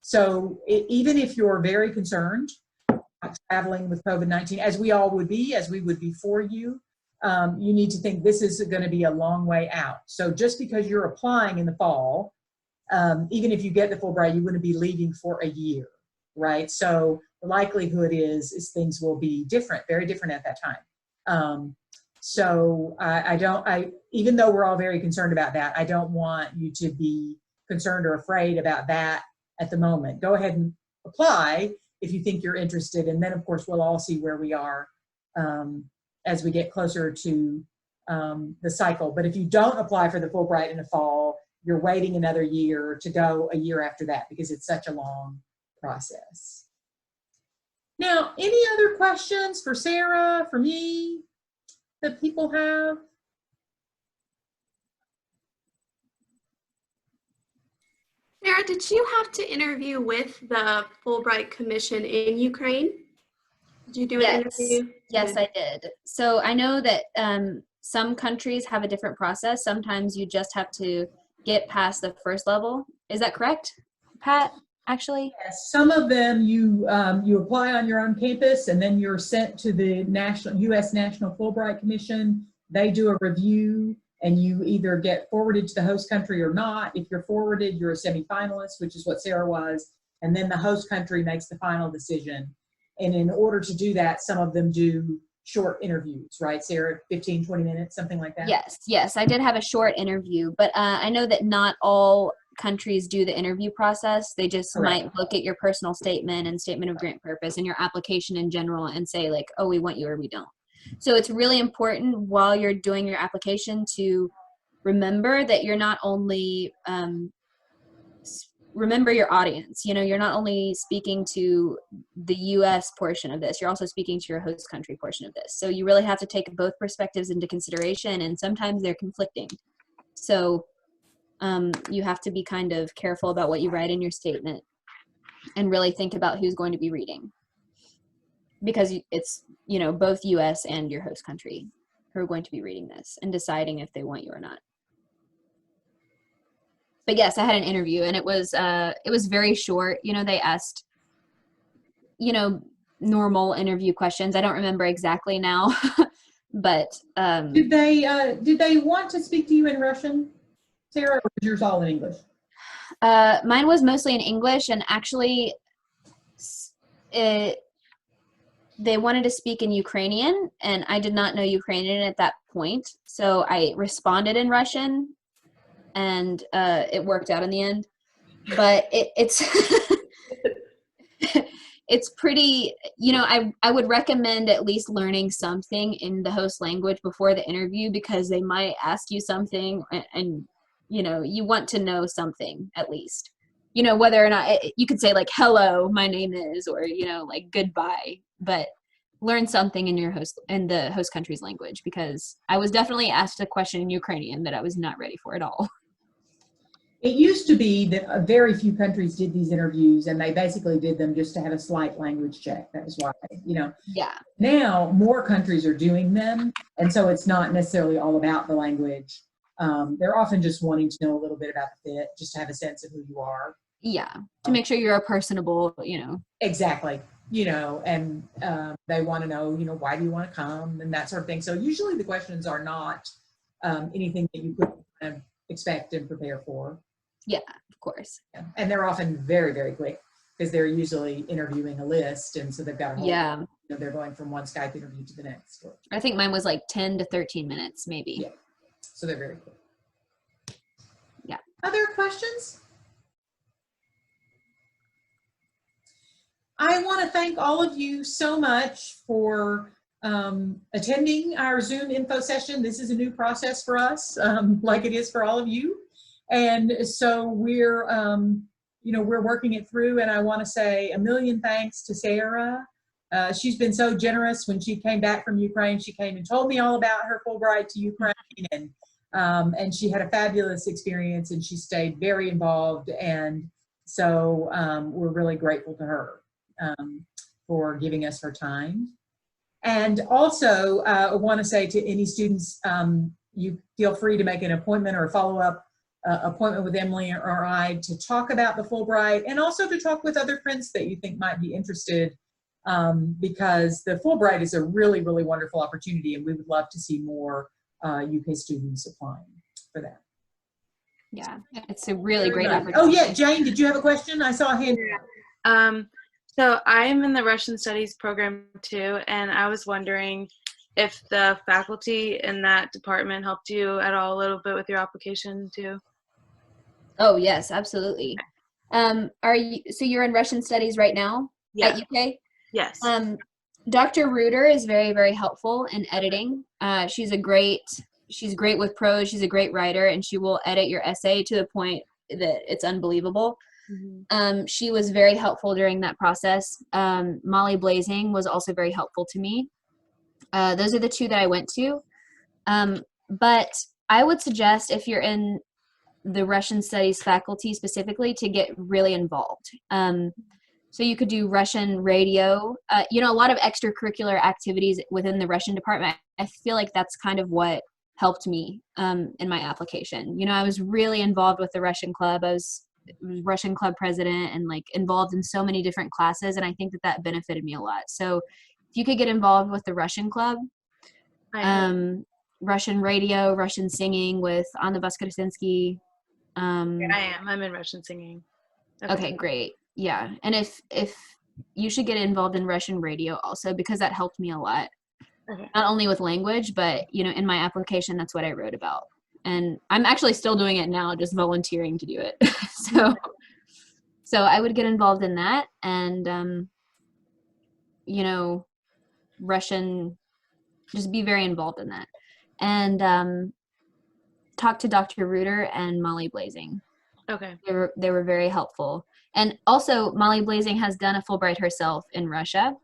So even if you're very concerned about traveling with COVID-19, as we all would be, as we would be for you, you need to think this is going to be a long way out. So just because you're applying in the fall, even if you get the Fulbright, you wouldn't be leaving for a year, right? So the likelihood is things will be different, very different at that time. So even though we're all very concerned about that, I don't want you to be concerned or afraid about that at the moment. Go ahead and apply if you think you're interested. And then of course, we'll all see where we are as we get closer to the cycle. But if you don't apply for the Fulbright in the fall, you're waiting another year to go a year after that because it's such a long process. Now, any other questions for Sarah, for me, that people have? Sarah, did you have to interview with the Fulbright Commission in Ukraine? Did you do an interview? Yes, I did. So I know that some countries have a different process. Sometimes you just have to get past the first level. Is that correct, Pat, actually? Yes, some of them you apply on your own campus and then you're sent to the U.S. National Fulbright Commission. They do a review and you either get forwarded to the host country or not. If you're forwarded, you're a semifinalist, which is what Sarah was, and then the host country makes the final decision. And in order to do that, some of them do short interviews, right, Sarah? 15, 20 minutes, something like that? Yes. I did have a short interview, but I know that not all countries do the interview process. They just Correct. might look at your personal statement and statement of grant purpose and your application in general and say like, oh, we want you or we don't. So it's really important while you're doing your application to remember that you're not only remember your audience. You know, you're not only speaking to the US portion of this, you're also speaking to your host country portion of this. So you really have to take both perspectives into consideration, and sometimes they're conflicting. So you have to be kind of careful about what you write in your statement and really think about who's going to be reading, because it's, you know, both US and your host country who are going to be reading this and deciding if they want you or not. But yes, I had an interview, and it was very short. You know, they asked, you know, normal interview questions. I don't remember exactly now, but Did they want to speak to you in Russian, Sarah, or was yours all in English? mine was mostly in English, and actually they wanted to speak in Ukrainian, and I did not know Ukrainian at that point. So I responded in Russian, and it worked out in the end. But it's it's pretty, you know, I would recommend at least learning something in the host language before the interview, because they might ask you something, and you know, you want to know something at least. You know, whether or not you could say like, hello, my name is, or, you know, like goodbye, but learn something in the host country's language, because I was definitely asked a question in Ukrainian that I was not ready for at all. It used to be that very few countries did these interviews, and they basically did them just to have a slight language check. That was why, you know. Yeah. Now more countries are doing them, and so it's not necessarily all about the language. They're often just wanting to know a little bit about the fit, just to have a sense of who you are. Yeah, to make sure you're a personable, you know. Exactly. You know, and they want to know, you know, why do you want to come, and that sort of thing. So usually the questions are not anything that you could kind of expect and prepare for. Yeah, of course. Yeah. And they're often very, very quick, because they're usually interviewing a list, and so they've got a whole, Yeah. you know, they're going from one Skype interview to the next. I think mine was like 10 to 13 minutes, maybe. Yeah. So they're very quick. Yeah. Other questions? I want to thank all of you so much for attending our Zoom info session. This is a new process for us, like it is for all of you. And so we're, you know, we're working it through, and I want to say a million thanks to Sarah. She's been so generous. When she came back from Ukraine, she came and told me all about her Fulbright to Ukraine, and she had a fabulous experience, and she stayed very involved. And so we're really grateful to her for giving us her time. And also, I want to say to any students, you feel free to make an appointment or a follow-up appointment with Emily or I to talk about the Fulbright, and also to talk with other friends that you think might be interested, because the Fulbright is a really, really wonderful opportunity, and we would love to see more UK students applying for that. Yeah, it's a really great opportunity. Oh yeah, Jane, did you have a question? I saw a hand. So I am in the Russian Studies program too, and I was wondering if the faculty in that department helped you at all a little bit with your application too. Oh yes, absolutely. So you're in Russian studies right now at UK? Yes. Dr. Reuter is very, very helpful in editing. She's great with prose. She's a great writer, and she will edit your essay to the point that it's unbelievable. Mm-hmm. She was very helpful during that process. Molly Blazing was also very helpful to me. Those are the two that I went to. But I would suggest, if you're in the Russian studies faculty specifically, to get really involved. So you could do Russian radio, you know, a lot of extracurricular activities within the Russian department. I feel like that's kind of what helped me in my application. You know, I was really involved with the Russian club. I was Russian club president and like involved in so many different classes, and I think that benefited me a lot. So if you could get involved with the Russian club, Russian radio, Russian singing with Anna Voskresensky. I am. I'm in Russian singing. Okay, great. Yeah. And if you should get involved in Russian radio also, because that helped me a lot. Okay. Not only with language, but in my application, that's what I wrote about. And I'm actually still doing it now, just volunteering to do it. So I would get involved in that, and Russian, just be very involved in that, and talk to Dr. Reuter and Molly Blazing. Okay. They were very helpful. And also, Molly Blazing has done a Fulbright herself in Russia.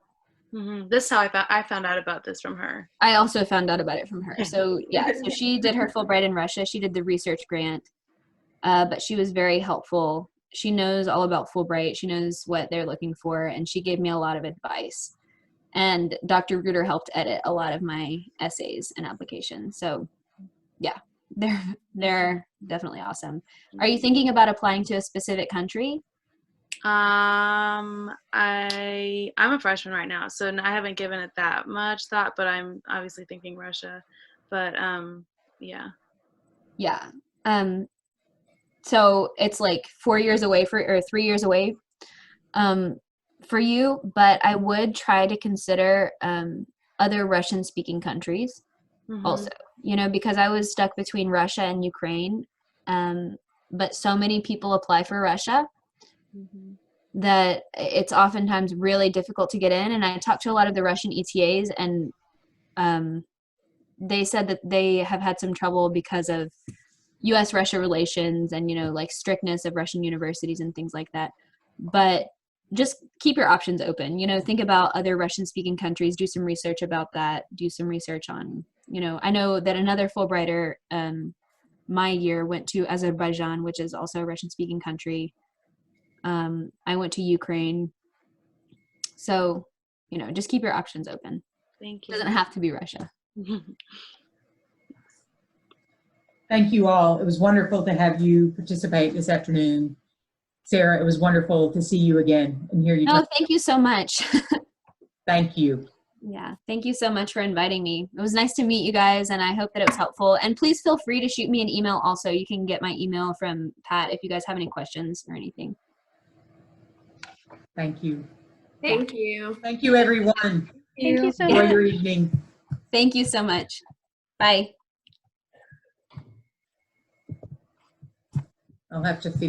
Mm-hmm. This is how I found out about this from her. I also found out about it from her. So yeah, so she did her Fulbright in Russia. She did the research grant, but she was very helpful. She knows all about Fulbright. She knows what they're looking for, and she gave me a lot of advice. And Dr. Reuter helped edit a lot of my essays and applications. So yeah, they're definitely awesome. Are you thinking about applying to a specific country? I'm a freshman right now, so I haven't given it that much thought, but I'm obviously thinking Russia. But yeah. Yeah. So it's like 4 years away or 3 years away for you, but I would try to consider other Russian speaking countries also, because I was stuck between Russia and Ukraine. But so many people apply for Russia that it's oftentimes really difficult to get in. And I talked to a lot of the Russian ETAs, and they said that they have had some trouble because of U.S.-Russia relations and, like strictness of Russian universities and things like that. But just keep your options open, think about other Russian-speaking countries, do some research about that, do some research on, I know that another Fulbrighter my year went to Azerbaijan, which is also a Russian-speaking country. I went to Ukraine. So, just keep your options open. Thank you. It doesn't have to be Russia. Thank you all. It was wonderful to have you participate this afternoon. Sarah, it was wonderful to see you again and hear you. Oh, thank you so much. Thank you. Yeah, thank you so much for inviting me. It was nice to meet you guys, and I hope that it was helpful. And please feel free to shoot me an email also. You can get my email from Pat if you guys have any questions or anything. Thank you. Thank you. Thank you, everyone. Thank you so Enjoy much. your evening. Thank you so much. Bye. I'll have to figure